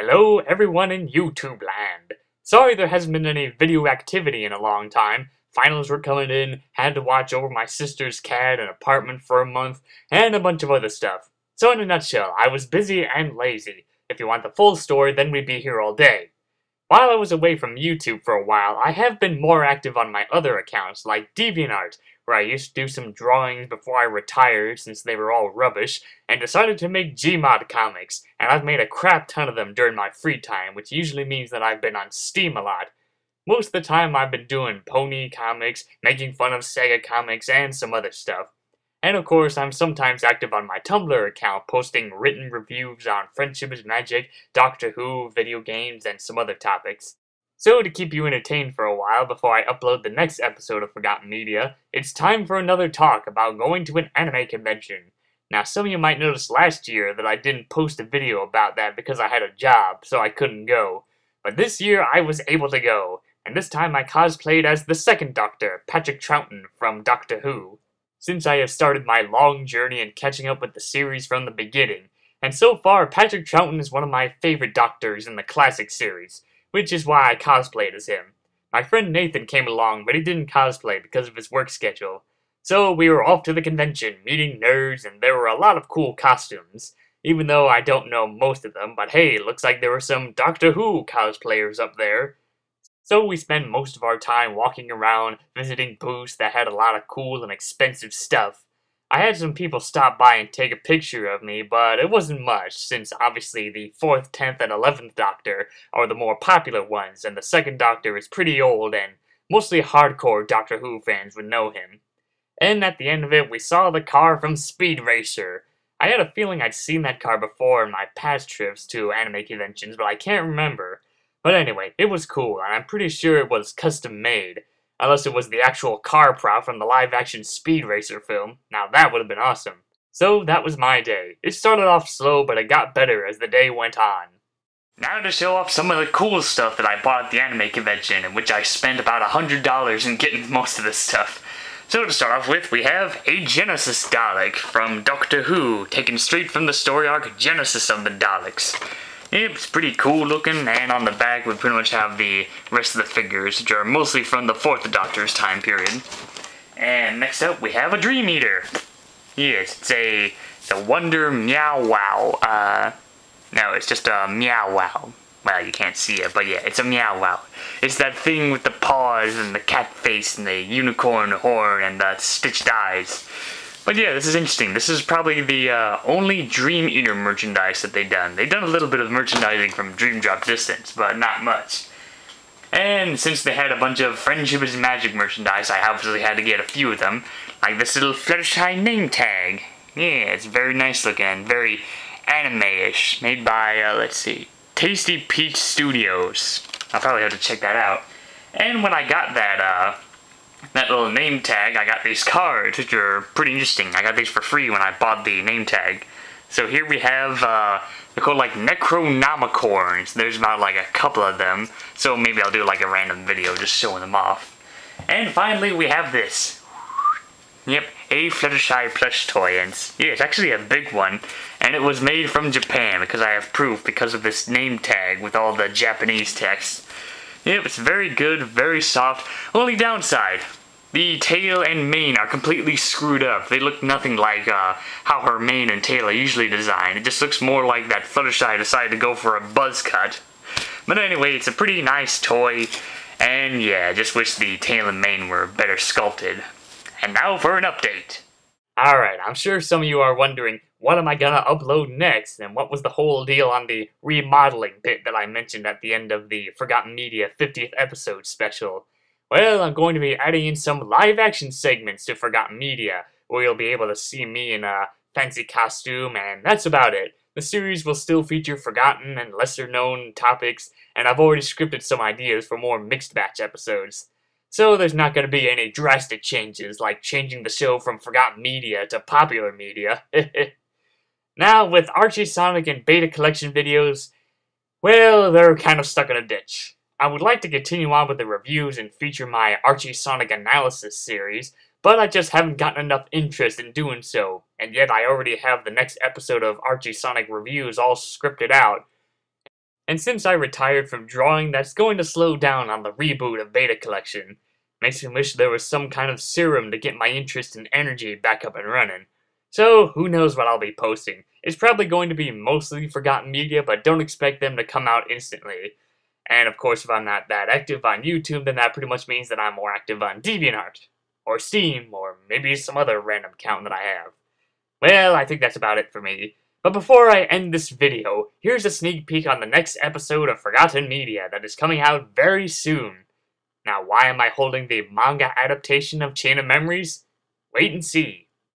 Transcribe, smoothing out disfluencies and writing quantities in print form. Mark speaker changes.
Speaker 1: Hello everyone in YouTube land. Sorry there hasn't been any video activity in a long time. Finals were coming in, had to watch over my sister's cat, an apartment for a month, and a bunch of other stuff. So in a nutshell, I was busy and lazy. If you want the full story, then we'd be here all day. While I was away from YouTube for a while, I have been more active on my other accounts, like DeviantArt, where I used to do some drawings before I retired since they were all rubbish, and decided to make Gmod comics, and I've made a crap ton of them during my free time, which usually means that I've been on Steam a lot. Most of the time I've been doing pony comics, making fun of Sega comics, and some other stuff. And of course, I'm sometimes active on my Tumblr account, posting written reviews on Friendship is Magic, Doctor Who, video games, and some other topics. So to keep you entertained for a while before I upload the next episode of Forgotten Media, it's time for another talk about going to an anime convention. Now some of you might notice last year that I didn't post a video about that because I had a job, so I couldn't go. But this year I was able to go, and this time I cosplayed as the second Doctor, Patrick Troughton from Doctor Who. Since I have started my long journey in catching up with the series from the beginning, and so far Patrick Troughton is one of my favorite Doctors in the classic series, which is why I cosplayed as him. My friend Nathan came along, but he didn't cosplay because of his work schedule. So we were off to the convention, meeting nerds, and there were a lot of cool costumes. Even though I don't know most of them, but hey, looks like there were some Doctor Who cosplayers up there. So we spent most of our time walking around, visiting booths that had a lot of cool and expensive stuff. I had some people stop by and take a picture of me, but it wasn't much, since obviously the 4th, 10th, and 11th Doctor are the more popular ones, and the 2nd Doctor is pretty old, and mostly hardcore Doctor Who fans would know him. And at the end of it, we saw the car from Speed Racer. I had a feeling I'd seen that car before in my past trips to anime conventions, but I can't remember. But anyway, it was cool, and I'm pretty sure it was custom made. Unless it was the actual car prop from the live-action Speed Racer film. Now that would have been awesome. So that was my day. It started off slow, but it got better as the day went on. Now to show off some of the cool stuff that I bought at the anime convention, in which I spent about $100 in getting most of this stuff. So to start off with, we have a Genesis Dalek from Doctor Who, taken straight from the story arc Genesis of the Daleks. It's pretty cool looking, and on the back we pretty much have the rest of the figures, which are mostly from the 4th Doctor's time period. And next up we have a Dream Eater. Yes, it's the Wonder Meow Wow. No, it's just a Meow Wow. Well, you can't see it, but yeah, it's a Meow Wow. It's that thing with the paws and the cat face and the unicorn horn and the stitched eyes. But yeah, this is interesting. This is probably the only Dream Eater merchandise that they've done. They've done a little bit of merchandising from Dream Drop Distance, but not much. And since they had a bunch of Friendship is Magic merchandise, I obviously had to get a few of them. Like this little Fluttershy name tag. Yeah, it's very nice looking and very anime-ish. Made by, let's see, Tasty Peach Studios. I'll probably have to check that out. And when I got that little name tag, I got these cards, which are pretty interesting. I got these for free when I bought the name tag. So here we have, they're called like Necronomicorns. There's about like a couple of them, so maybe I'll do like a random video just showing them off. And finally we have this. Yep, a Fluttershy plush toy, and yeah, it's actually a big one. And it was made from Japan, because I have proof because of this name tag with all the Japanese text. Yep, it's very good, very soft. Only downside, the tail and mane are completely screwed up. They look nothing like how her mane and tail are usually designed. It just looks more like that Fluttershy decided to go for a buzz cut. But anyway, it's a pretty nice toy. And yeah, I just wish the tail and mane were better sculpted. And now for an update. Alright, I'm sure some of you are wondering, what am I gonna upload next, and what was the whole deal on the remodeling bit that I mentioned at the end of the Forgotten Media 50th episode special? Well, I'm going to be adding in some live-action segments to Forgotten Media, where you'll be able to see me in a fancy costume, and that's about it. The series will still feature forgotten and lesser-known topics, and I've already scripted some ideas for more mixed batch episodes. So there's not going to be any drastic changes, like changing the show from Forgotten Media to Popular Media. Now, with Archie Sonic and Beta Collection videos, well, they're kind of stuck in a ditch. I would like to continue on with the reviews and feature my Archie Sonic analysis series, but I just haven't gotten enough interest in doing so, and yet I already have the next episode of Archie Sonic reviews all scripted out. and since I retired from drawing, that's going to slow down on the reboot of Beta Collection. Makes me wish there was some kind of serum to get my interest and energy back up and running. So, who knows what I'll be posting. It's probably going to be mostly forgotten media, but don't expect them to come out instantly. And of course, if I'm not that active on YouTube, then that pretty much means that I'm more active on DeviantArt, or Steam, or maybe some other random account that I have. Well, I think that's about it for me. But before I end this video, here's a sneak peek on the next episode of Forgotten Media that is coming out very soon. Now, why am I holding the manga adaptation of Chain of Memories? Wait and see.